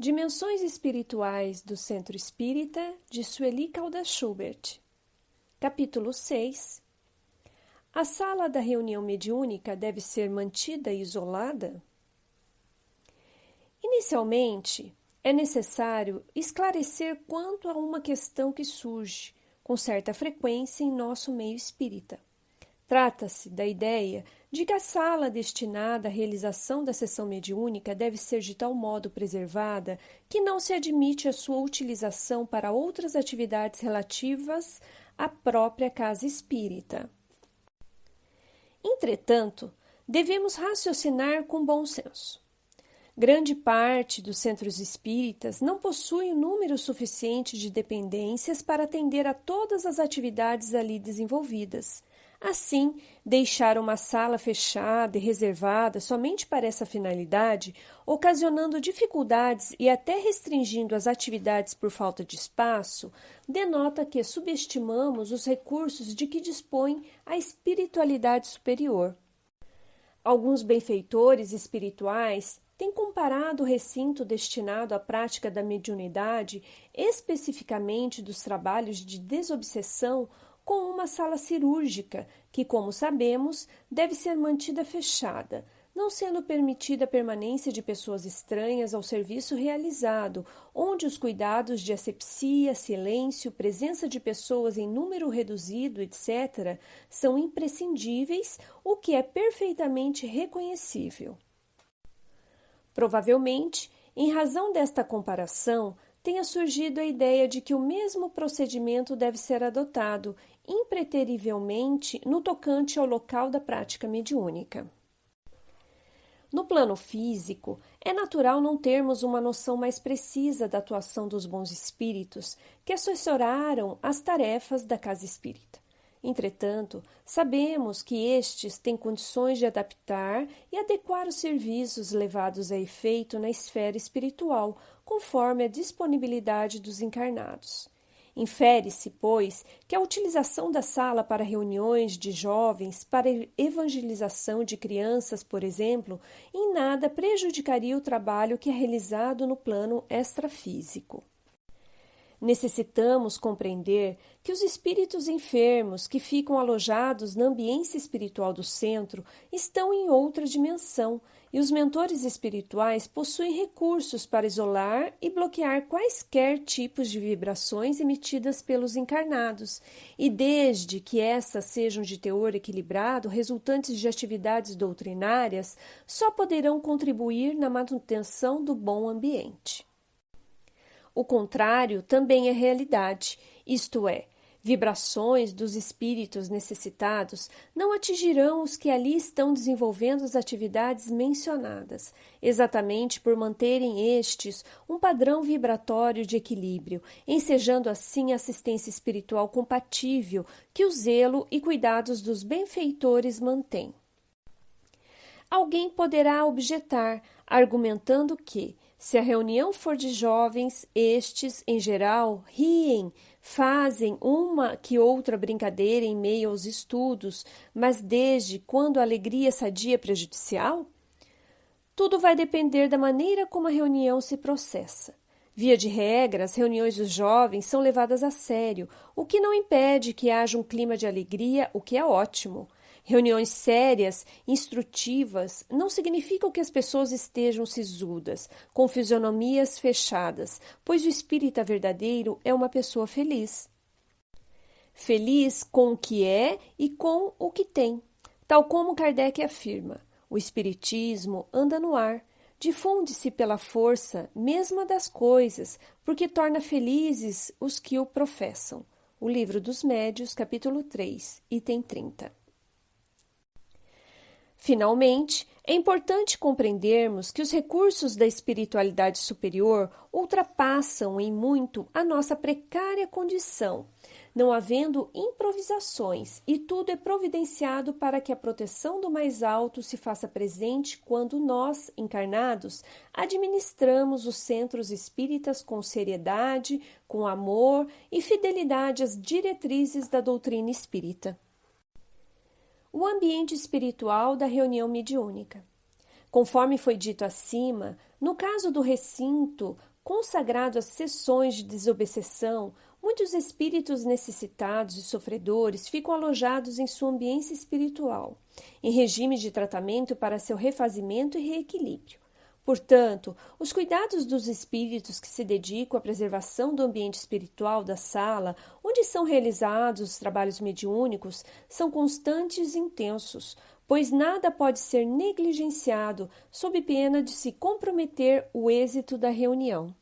Dimensões Espirituais do Centro Espírita de Sueli Caldas Schubert. Capítulo 6. A sala da reunião mediúnica deve ser mantida isolada? Inicialmente, é necessário esclarecer quanto a uma questão que surge com certa frequência em nosso meio espírita. Trata-se da ideia de que a sala destinada à realização da sessão mediúnica deve ser de tal modo preservada que não se admite a sua utilização para outras atividades relativas à própria casa espírita. Entretanto, devemos raciocinar com bom senso. Grande parte dos centros espíritas não possui um número suficiente de dependências para atender a todas as atividades ali desenvolvidas. Assim, deixar uma sala fechada e reservada somente para essa finalidade, ocasionando dificuldades e até restringindo as atividades por falta de espaço, denota que subestimamos os recursos de que dispõe a espiritualidade superior. Alguns benfeitores espirituais têm comparado o recinto destinado à prática da mediunidade, especificamente dos trabalhos de desobsessão, com uma sala cirúrgica, que, como sabemos, deve ser mantida fechada, não sendo permitida a permanência de pessoas estranhas ao serviço realizado, onde os cuidados de asepsia, silêncio, presença de pessoas em número reduzido, etc., são imprescindíveis, o que é perfeitamente reconhecível. Provavelmente, em razão desta comparação, tenha surgido a ideia de que o mesmo procedimento deve ser adotado impreterivelmente no tocante ao local da prática mediúnica. No plano físico, é natural não termos uma noção mais precisa da atuação dos bons espíritos que assessoraram as tarefas da casa espírita. Entretanto, sabemos que estes têm condições de adaptar e adequar os serviços levados a efeito na esfera espiritual, conforme a disponibilidade dos encarnados. Infere-se, pois, que a utilização da sala para reuniões de jovens, para evangelização de crianças, por exemplo, em nada prejudicaria o trabalho que é realizado no plano extrafísico. Necessitamos compreender que os espíritos enfermos que ficam alojados na ambiência espiritual do centro estão em outra dimensão e os mentores espirituais possuem recursos para isolar e bloquear quaisquer tipos de vibrações emitidas pelos encarnados, e desde que essas sejam de teor equilibrado, resultantes de atividades doutrinárias, só poderão contribuir na manutenção do bom ambiente. O contrário também é realidade, isto é, vibrações dos espíritos necessitados não atingirão os que ali estão desenvolvendo as atividades mencionadas, exatamente por manterem estes um padrão vibratório de equilíbrio, ensejando assim a assistência espiritual compatível que o zelo e cuidados dos benfeitores mantém. Alguém poderá objetar, argumentando que, se a reunião for de jovens, estes, em geral, riem, fazem uma que outra brincadeira em meio aos estudos, mas desde quando a alegria sadia é prejudicial? Tudo vai depender da maneira como a reunião se processa. Via de regra, as reuniões dos jovens são levadas a sério, o que não impede que haja um clima de alegria, o que é ótimo. Reuniões sérias, instrutivas, não significam que as pessoas estejam sisudas, com fisionomias fechadas, pois o espírita verdadeiro é uma pessoa feliz. Feliz com o que é e com o que tem. Tal como Kardec afirma, o espiritismo anda no ar, difunde-se pela força mesma das coisas, porque torna felizes os que o professam. O Livro dos Médiuns, capítulo 3, item 30. Finalmente, é importante compreendermos que os recursos da espiritualidade superior ultrapassam em muito a nossa precária condição, não havendo improvisações, e tudo é providenciado para que a proteção do mais alto se faça presente quando nós, encarnados, administramos os centros espíritas com seriedade, com amor e fidelidade às diretrizes da doutrina espírita. O ambiente espiritual da reunião mediúnica. Conforme foi dito acima, no caso do recinto consagrado às sessões de desobsessão, muitos espíritos necessitados e sofredores ficam alojados em sua ambiência espiritual, em regime de tratamento para seu refazimento e reequilíbrio. Portanto, os cuidados dos espíritos que se dedicam à preservação do ambiente espiritual da sala, onde são realizados os trabalhos mediúnicos, são constantes e intensos, pois nada pode ser negligenciado sob pena de se comprometer o êxito da reunião.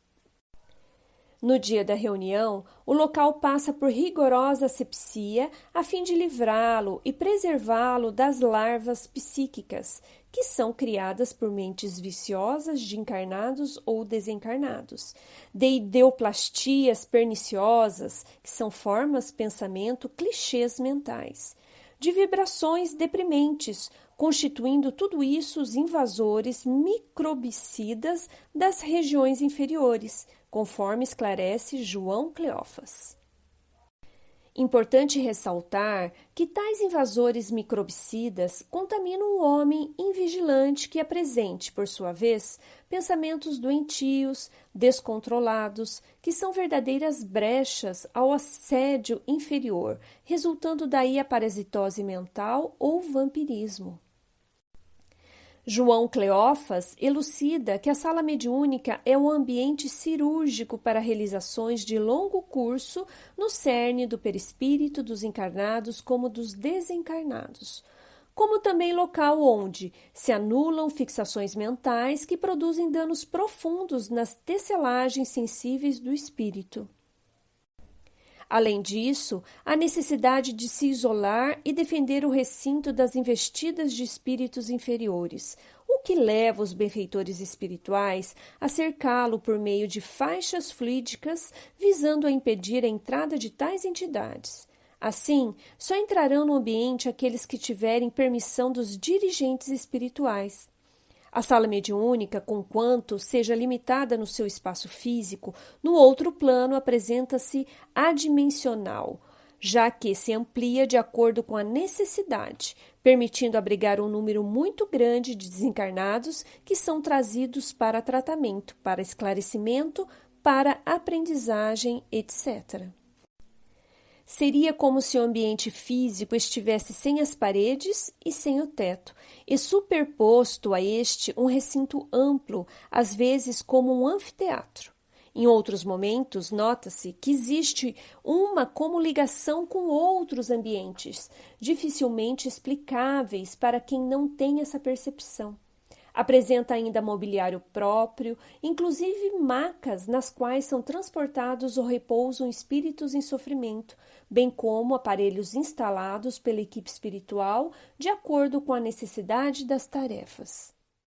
No dia da reunião, o local passa por rigorosa asepsia a fim de livrá-lo e preservá-lo das larvas psíquicas, que são criadas por mentes viciosas de encarnados ou desencarnados, de ideoplastias perniciosas, que são formas, pensamento, clichês mentais, de vibrações deprimentes, constituindo tudo isso os invasores microbicidas das regiões inferiores, conforme esclarece João Cleófas. Importante ressaltar que tais invasores microbicidas contaminam o homem invigilante que apresente, por sua vez, pensamentos doentios, descontrolados, que são verdadeiras brechas ao assédio inferior, resultando daí a parasitose mental ou vampirismo. João Cleófas elucida que a sala mediúnica é um ambiente cirúrgico para realizações de longo curso no cerne do perispírito dos encarnados como dos desencarnados, como também local onde se anulam fixações mentais que produzem danos profundos nas tecelagens sensíveis do espírito. Além disso, a necessidade de se isolar e defender o recinto das investidas de espíritos inferiores, o que leva os benfeitores espirituais a cercá-lo por meio de faixas fluídicas, visando a impedir a entrada de tais entidades. Assim, só entrarão no ambiente aqueles que tiverem permissão dos dirigentes espirituais. A sala mediúnica, conquanto seja limitada no seu espaço físico, no outro plano apresenta-se adimensional, já que se amplia de acordo com a necessidade, permitindo abrigar um número muito grande de desencarnados que são trazidos para tratamento, para esclarecimento, para aprendizagem, etc. Seria como se o ambiente físico estivesse sem as paredes e sem o teto, e superposto a este um recinto amplo, às vezes como um anfiteatro. Em outros momentos, nota-se que existe uma como ligação com outros ambientes, dificilmente explicáveis para quem não tem essa percepção. Apresenta ainda mobiliário próprio, inclusive macas nas quais são transportados ou repousam espíritos em sofrimento, bem como aparelhos instalados pela equipe espiritual de acordo com a necessidade das tarefas.